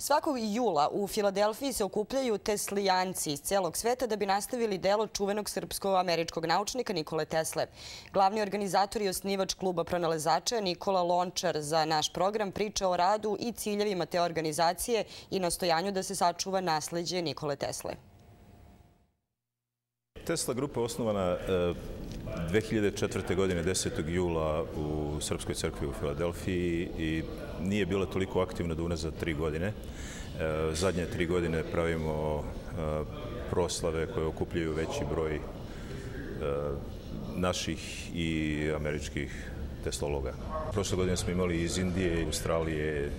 Svakog jula u Filadelfiji se okupljaju teslijanci iz celog sveta da bi nastavili delo čuvenog srpsko-američkog naučnika Nikole Tesle. Glavni organizator i osnivač kluba pronalazača Nikola Lončar za naš program priča o radu i ciljevima te organizacije i nastojanju da se sačuva nasleđe Nikole Tesle. Tesla grupa je osnovana 2004. godine 10. jula u Srpskoj crkvi u Filadelfiji i nije bila toliko aktivna do unazad 3 godine. Zadnje 3 godine pravimo proslave koje okupljaju veći broj naših i američkih teslologa. Prošle godine smo imali iz Indije, Australije,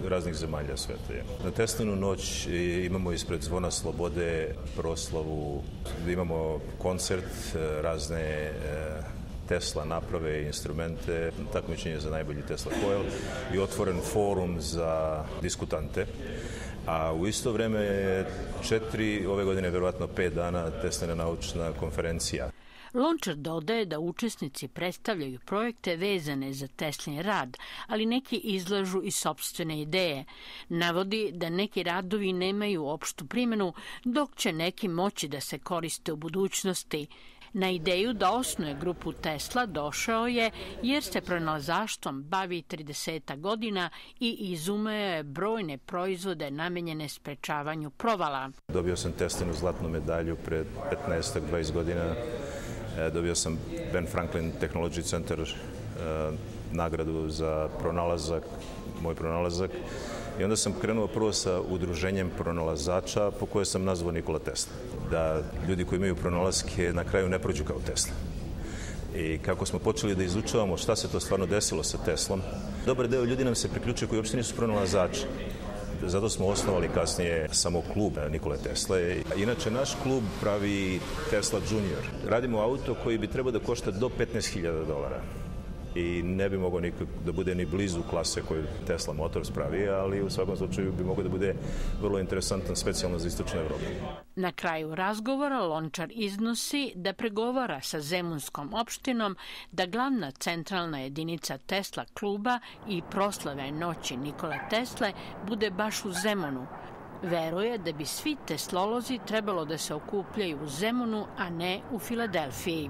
raznih zemalja sveta. Na Teslinu noć imamo ispred Zvona Slobode proslavu, imamo koncert, razne Tesla naprave i instrumente, takmičenje za najbolji Tesla coil i otvoren forum za diskutante. A u isto vreme je 4, ove godine verovatno 5 dana Teslina naučna konferencija. Lončar dodaje da učesnici predstavljaju projekte vezane za Teslin rad, ali neki izlažu i sopstvene ideje. Navodi da neki radovi nemaju opštu primjenu, dok će neki moći da se koriste u budućnosti. Na ideju da osnuje grupu Tesla došao je jer se pronalazaštvom bavi 30 godina i izumeo je brojne proizvode namenjene sprečavanju provala. Dobio sam Teslinu zlatnu medalju pred 15-20 godina. Dobio sam Ben Franklin Technology Center nagradu za moj pronalazak. I onda sam krenuo prvo sa udruženjem pronalazača po koje sam nazvao Nikola Tesla. Da ljudi koji imaju pronalaske na kraju ne prođu kao Tesla. I kako smo počeli da izučavamo šta se to stvarno desilo sa Teslom, dobar deo ljudi nam se priključuje koji uopšte nisu pronalazači. Zato smo osnovali kasnije samo klub Nikole Tesle. Inače, naš klub pravi Tesla Junior. Radimo auto koji bi trebao da košta do $15.000 i ne bi mogao da bude ni blizu klase koju Tesla Motors pravi, ali u svakom slučaju bi mogao da bude vrlo interesantan, specijalno za istočnu Evropu. Na kraju razgovora Lončar iznosi da pregovara sa Zemunskom opštinom da glavna centralna jedinica Tesla kluba i proslave noći Nikole Tesle bude baš u Zemunu. Veruje da bi svi teslolozi trebalo da se okupljaju u Zemunu, a ne u Filadelfiji.